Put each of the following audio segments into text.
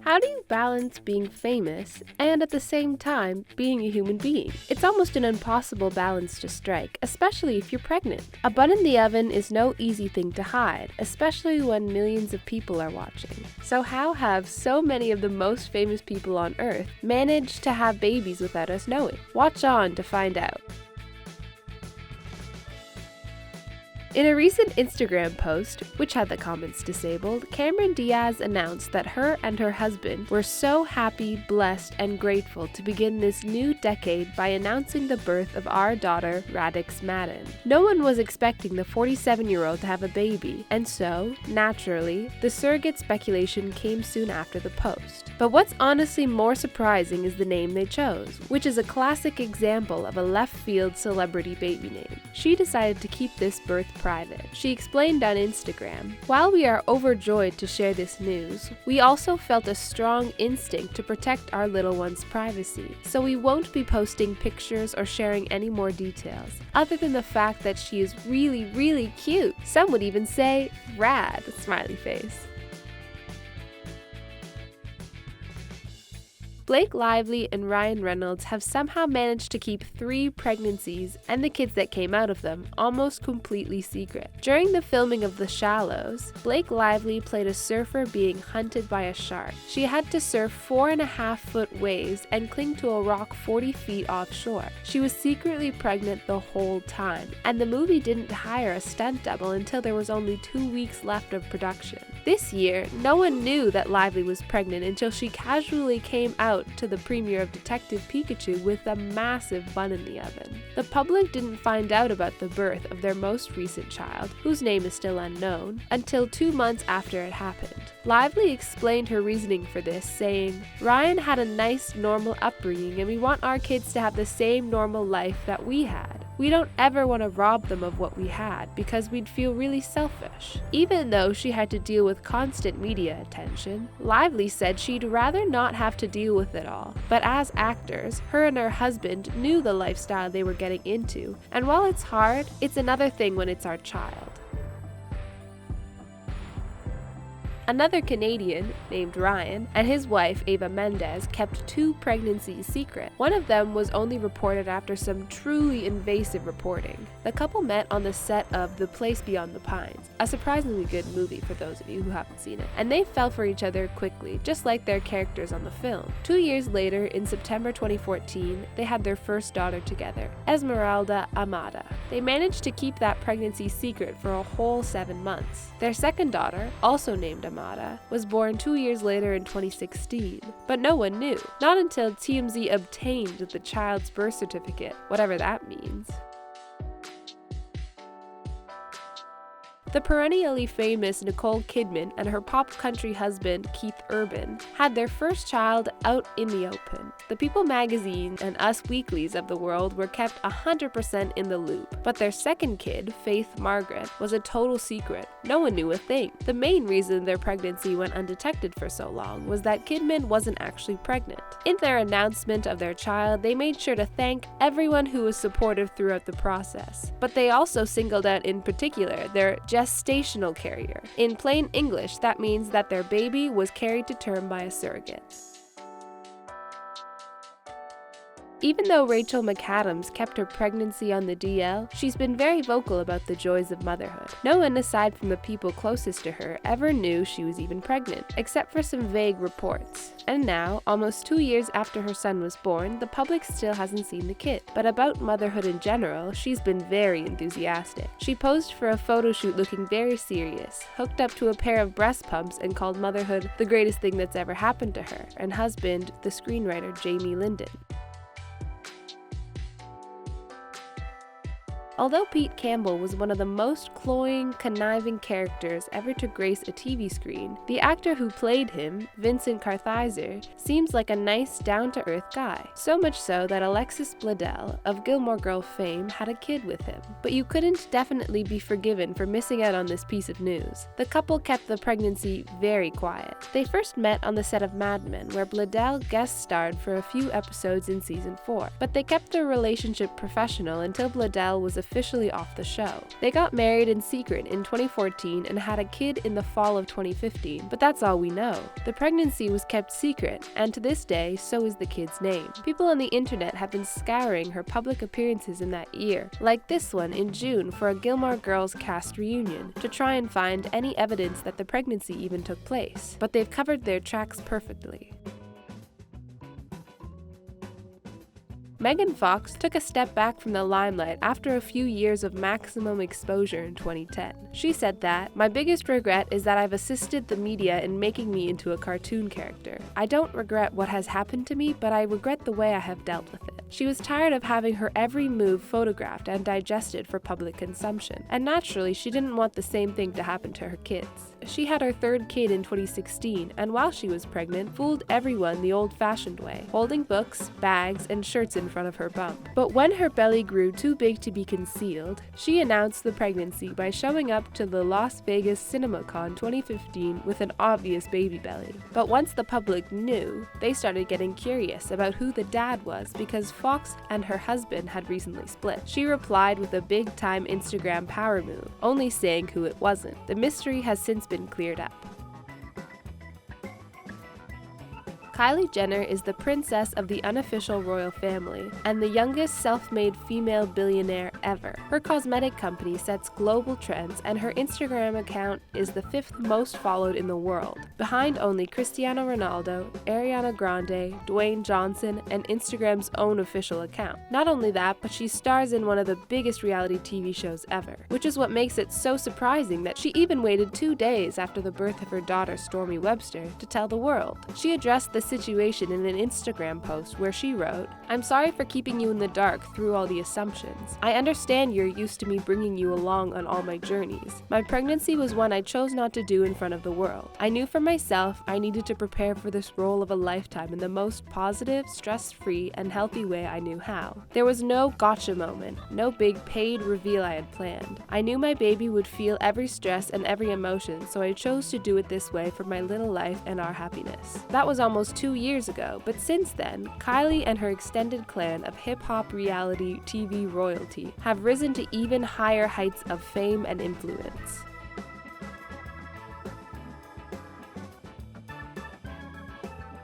How do you balance being famous and at the same time being a human being? It's almost an impossible balance to strike, especially if you're pregnant. A bun in the oven is no easy thing to hide, especially when millions of people are watching. So how have so many of the most famous people on Earth managed to have babies without us knowing? Watch on to find out. In a recent Instagram post, which had the comments disabled, Cameron Diaz announced that her and her husband were so happy, blessed, and grateful to begin this new decade by announcing the birth of our daughter, Radix Madden. No one was expecting the 47-year-old to have a baby, and so, naturally, the surrogate speculation came soon after the post. But what's honestly more surprising is the name they chose, which is a classic example of a left-field celebrity baby name. She decided to keep this birth private. She explained on Instagram, "While we are overjoyed to share this news, we also felt a strong instinct to protect our little one's privacy, so we won't be posting pictures or sharing any more details, other than the fact that she is really, really cute. Some would even say, rad, smiley face." Blake Lively and Ryan Reynolds have somehow managed to keep 3 pregnancies and the kids that came out of them almost completely secret. During the filming of The Shallows, Blake Lively played a surfer being hunted by a shark. She had to surf 4.5-foot waves and cling to a rock 40 feet offshore. She was secretly pregnant the whole time, and the movie didn't hire a stunt double until there was only 2 weeks left of production. This year, no one knew that Lively was pregnant until she casually came out to the premiere of Detective Pikachu with a massive bun in the oven. The public didn't find out about the birth of their most recent child, whose name is still unknown, until 2 months after it happened. Lively explained her reasoning for this, saying, "Ryan had a nice, normal upbringing, and we want our kids to have the same normal life that we had. We don't ever want to rob them of what we had because we'd feel really selfish." Even though she had to deal with constant media attention, Lively said she'd rather not have to deal with it all. But as actors, her and her husband knew the lifestyle they were getting into, and while it's hard, it's another thing when it's our child. Another Canadian, named Ryan, and his wife, Eva Mendes, kept 2 pregnancies secret. One of them was only reported after some truly invasive reporting. The couple met on the set of The Place Beyond the Pines, a surprisingly good movie for those of you who haven't seen it, and they fell for each other quickly, just like their characters on the film. 2 years later, in September 2014, they had their first daughter together, Esmeralda Amada. They managed to keep that pregnancy secret for a whole 7 months. Their second daughter, also named Amada, was born 2 years later in 2016, but no one knew, not until TMZ obtained the child's birth certificate, whatever that means. The perennially famous Nicole Kidman and her pop country husband, Keith Urban, had their first child out in the open. The People magazine and Us Weeklies of the world were kept 100% in the loop, but their second kid, Faith Margaret, was a total secret. No one knew a thing. The main reason their pregnancy went undetected for so long was that Kidman wasn't actually pregnant. In their announcement of their child, they made sure to thank everyone who was supportive throughout the process, but they also singled out in particular their gestational carrier. In plain English, that means that their baby was carried to term by a surrogate. Even though Rachel McAdams kept her pregnancy on the DL, she's been very vocal about the joys of motherhood. No one aside from the people closest to her ever knew she was even pregnant, except for some vague reports. And now, almost 2 years after her son was born, the public still hasn't seen the kid. But about motherhood in general, she's been very enthusiastic. She posed for a photo shoot looking very serious, hooked up to a pair of breast pumps, and called motherhood the greatest thing that's ever happened to her, and husband, the screenwriter Jamie Linden. Although Pete Campbell was one of the most cloying, conniving characters ever to grace a TV screen, the actor who played him, Vincent Kartheiser, seems like a nice, down-to-earth guy. So much so that Alexis Bledel, of Gilmore Girls fame, had a kid with him. But you couldn't definitely be forgiven for missing out on this piece of news. The couple kept the pregnancy very quiet. They first met on the set of Mad Men, where Bledel guest starred for a few episodes in season 4. But they kept their relationship professional until Bledel was officially off the show. They got married in secret in 2014 and had a kid in the fall of 2015, but that's all we know. The pregnancy was kept secret, and to this day, so is the kid's name. People on the internet have been scouring her public appearances in that year, like this one in June for a Gilmore Girls cast reunion, to try and find any evidence that the pregnancy even took place. But they've covered their tracks perfectly. Megan Fox took a step back from the limelight after a few years of maximum exposure in 2010. She said that, "My biggest regret is that I've assisted the media in making me into a cartoon character. I don't regret what has happened to me, but I regret the way I have dealt with it." She was tired of having her every move photographed and digested for public consumption, and naturally she didn't want the same thing to happen to her kids. She had her third kid in 2016, and while she was pregnant, fooled everyone the old-fashioned way, holding books, bags, and shirts in front of her bump. But when her belly grew too big to be concealed, she announced the pregnancy by showing up to the Las Vegas CinemaCon 2015 with an obvious baby belly. But once the public knew, they started getting curious about who the dad was because Fox and her husband had recently split. She replied with a big-time Instagram power move, only saying who it wasn't. The mystery has since been cleared up. Kylie Jenner is the princess of the unofficial royal family and the youngest self-made female billionaire ever. Her cosmetic company sets global trends, and her Instagram account is the 5th most followed in the world, behind only Cristiano Ronaldo, Ariana Grande, Dwayne Johnson, and Instagram's own official account. Not only that, but she stars in one of the biggest reality TV shows ever, which is what makes it so surprising that she even waited 2 days after the birth of her daughter Stormy Webster to tell the world. She addressed the situation in an Instagram post where she wrote, "I'm sorry for keeping you in the dark through all the assumptions. I understand you're used to me bringing you along on all my journeys. My pregnancy was one I chose not to do in front of the world. I knew for myself I needed to prepare for this role of a lifetime in the most positive, stress-free, and healthy way I knew how. There was no gotcha moment, no big paid reveal I had planned. I knew my baby would feel every stress and every emotion, so I chose to do it this way for my little life and our happiness." That was almost 2 years ago, but since then, Kylie and her extended clan of hip-hop reality TV royalty have risen to even higher heights of fame and influence.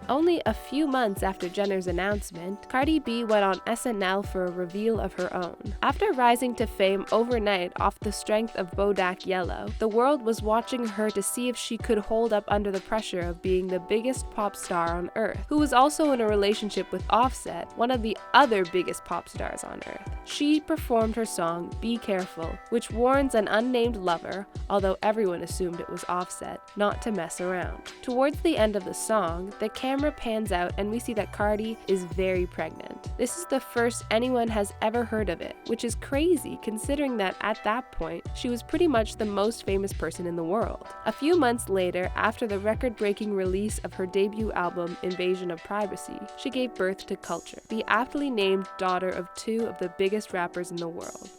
Only a few months after Jenner's announcement, Cardi B went on SNL for a reveal of her own. After rising to fame overnight off the strength of Bodak Yellow, the world was watching her to see if she could hold up under the pressure of being the biggest pop star on Earth, who was also in a relationship with Offset, one of the other biggest pop stars on Earth. She performed her song, Be Careful, which warns an unnamed lover, although everyone assumed it was Offset, not to mess around. Towards the end of the song, the camera pans out and we see that Cardi is very pregnant. This is the first anyone has ever heard of it, which is crazy considering that at that point, she was pretty much the most famous person in the world. A few months later, after the record-breaking release of her debut album, Invasion of Privacy, she gave birth to Culture, the aptly named daughter of 2 of the biggest rappers in the world.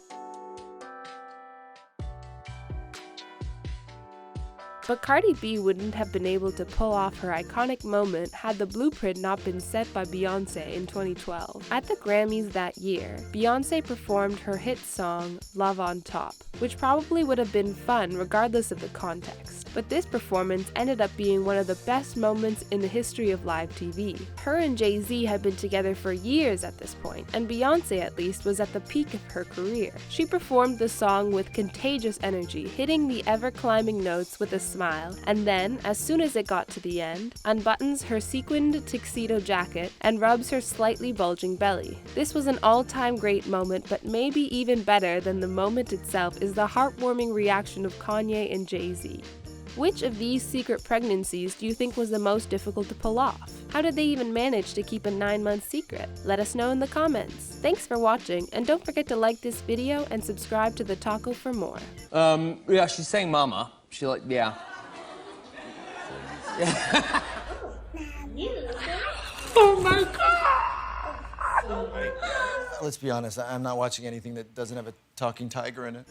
But Cardi B wouldn't have been able to pull off her iconic moment had the blueprint not been set by Beyoncé in 2012. At the Grammys that year, Beyoncé performed her hit song, Love on Top, which probably would have been fun regardless of the context. But this performance ended up being one of the best moments in the history of live TV. Her and Jay-Z had been together for years at this point, and Beyoncé at least was at the peak of her career. She performed the song with contagious energy, hitting the ever-climbing notes with a smile, and then, as soon as it got to the end, unbuttons her sequined tuxedo jacket and rubs her slightly bulging belly. This was an all-time great moment, but maybe even better than the moment itself is the heartwarming reaction of Kanye and Jay-Z. Which of these secret pregnancies do you think was the most difficult to pull off? How did they even manage to keep a 9-month secret? Let us know in the comments. Thanks for watching, and don't forget to like this video and subscribe to The Taco for more. Yeah, she's saying mama. Yeah. Oh my God! Let's be honest, I'm not watching anything that doesn't have a talking tiger in it.